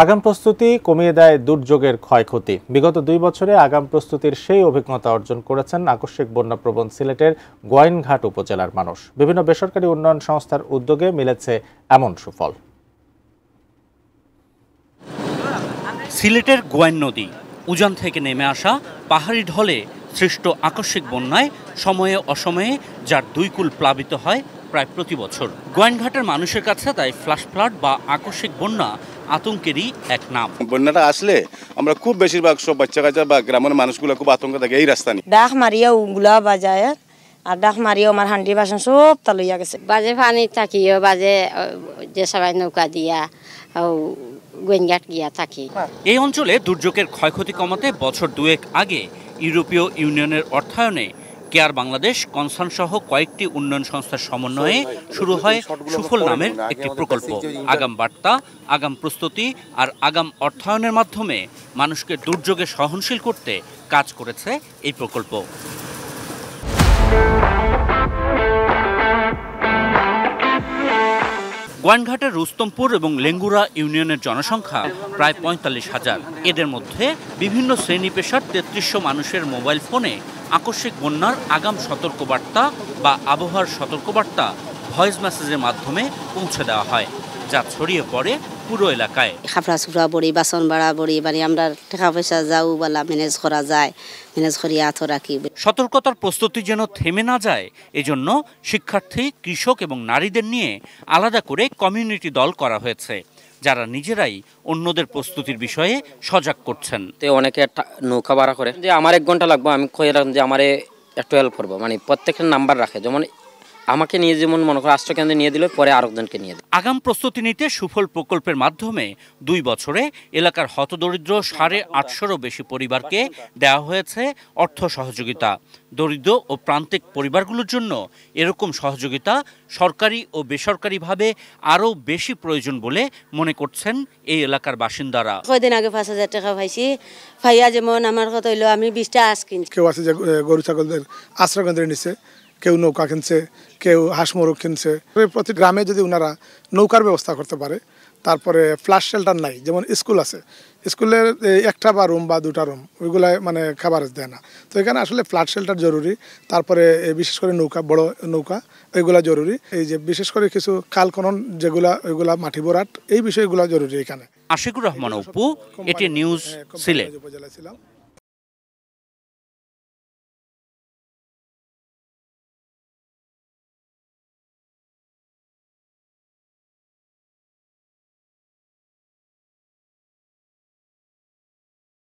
আগাম প্রস্তুতি কমিয়ে দেয় দুর্যোগের ক্ষয়ক্ষতি। বিগত 2 বছরে আগাম প্রস্তুতির সেই অভিজ্ঞতা অর্জন করেছেন আকস্মিক বন্যাপ্রবণ সিলেটের গোয়াইনঘাট উপজেলার মানুষ। বিভিন্ন বেসরকারি উন্নয়ন সংস্থার উদ্যোগে মিলেছে এমন সুফল। সিলেটের গোয়াইন নদী উজান থেকে নেমে আসা পাহাড়ি ঢলে সৃষ্ট আকস্মিক বন্যায় সময়ে অসময়ে যার 2 কূল প্লাবিত হয় প্রায় প্রতি বছর। গোয়াইনঘাটের মানুষের কাছে তাই ফ্ল্যাশ ফ্লাড বা আকস্মিক বন্যা আতঙ্কেরই এক নাম। বন্যাটা আসলে আমরা খুব বেশিরভাগ সব বাচ্চা কাচ্চা বা গ্রামের মানুষগুলো খুব আতঙ্ক থাকে এই রাস্তা নিয়ে। ডাক মারিয়া উগুলা বাজায় আর ডাক মারিয়া আমার হান্ডি বাসন সব তালইয়া গেছে। বাজে পানি থাকিও বাজে যে সবাই নৌকা দিয়া গোয়াইনঘাট গিয়া থাকি। এই অঞ্চলে দুর্যোগের ক্ষয়ক্ষতি কমাতে বছর 2 আগে ইউরোপীয় ইউনিয়নের অর্থায়নে কেয়ার বাংলাদেশ কনসার্ন সহ কয়েকটি উন্নয়ন সংস্থার সমন্বয়ে শুরু হয় সুফল নামের একটি প্রকল্প। আগাম বার্তা, আগাম প্রস্তুতি আর আগাম অর্থায়নের মাধ্যমে মানুষকে দুর্যোগে সহনশীল করতে কাজ করেছে এই প্রকল্প। গোয়াইনঘাটের রুস্তমপুর এবং লেঙ্গুরা ইউনিয়নের জনসংখ্যা প্রায় 45,000। এদের মধ্যে বিভিন্ন শ্রেণী পেশার 3300 মানুষের মোবাইল ফোনে আকস্মিক বন্যার আগাম সতর্কবার্তা বা আবহাওয়ার সতর্কবার্তা ভয়েস মেসেজের মাধ্যমে পৌঁছে দেওয়া হয়, যা ছড়িয়ে পড়ে পুরো এলাকায়। খাফরা সুফরা বড়ি বাসন ভাড়া বড়ি মানে আমরা টাকা পয়সা যাও বলা ম্যানেজ করা যায়, ম্যানেজ করি আত রাখি। সতর্কতার প্রস্তুতি যেন থেমে না যায় এজন্য শিক্ষার্থী, কৃষক এবং নারীদের নিয়ে আলাদা করে কমিউনিটি দল করা হয়েছে, যারা নিজেরাই অন্যদের প্রস্তুতির বিষয়ে সজাগ করছেন। অনেকে নৌকা ভাড়া করে যে আমার 1 ঘন্টা লাগবে, আমি কয়ে রাখলাম যে আমার একটু হেল্প করবো, মানে প্রত্যেকের নাম্বার রাখে, যেমন আমাকে নিয়ে যেমন মনে করো আশ্রয়কেন্দ্রে নিয়ে দিল, পরে আরেকজনকে নিয়ে দিল। আগাম প্রস্তুতি নিতে সুফল প্রকল্পের মাধ্যমে 2 বছরে এলাকার হতদরিদ্র 850-এরও বেশি পরিবারকে দেওয়া হয়েছে অর্থ সহযোগিতা। দরিদ্র ও প্রান্তিক পরিবারগুলোর জন্য এরকম সহযোগিতা সরকারি ও বেসরকারিভাবে আরও বেশি প্রয়োজন বলে মনে করছেন এই এলাকার বাসিন্দারা। কয়দিন আগে 5,000 টাকা পাইছি, ভাইয়া যেমন আমার কথা হইলো আমি 20টা আঁশ কিনছি। কেউ আছে যে গরু ছাগলদের আশ্রয়কেন্দ্রে নিছে, কেউ নৌকা কিনছে, কেউ হাঁস মোরগ কিনছে। প্রতি গ্রামে যদি ওনারা নৌকার ব্যবস্থা করতে পারে, তারপরে ফ্ল্যাশ শেল্টার নাই, যেমন স্কুল আছে, স্কুলের 1টা বা রুম বা 2টা রুম ওইগুলা মানে খাবারেজ দেয় না, তো এখানে আসলে ফ্ল্যাশ শেল্টার জরুরি। তারপরে বিশেষ করে নৌকা, বড় নৌকা ওইগুলা জরুরি। এই যে বিশেষ করে কিছু খাল খনন যেগুলা ওইগুলা মাটি ভরাট, এই বিষয়গুলো জরুরি এখানে। আশিকুর রহমান অপু, এটি নিউজ, সিলেট।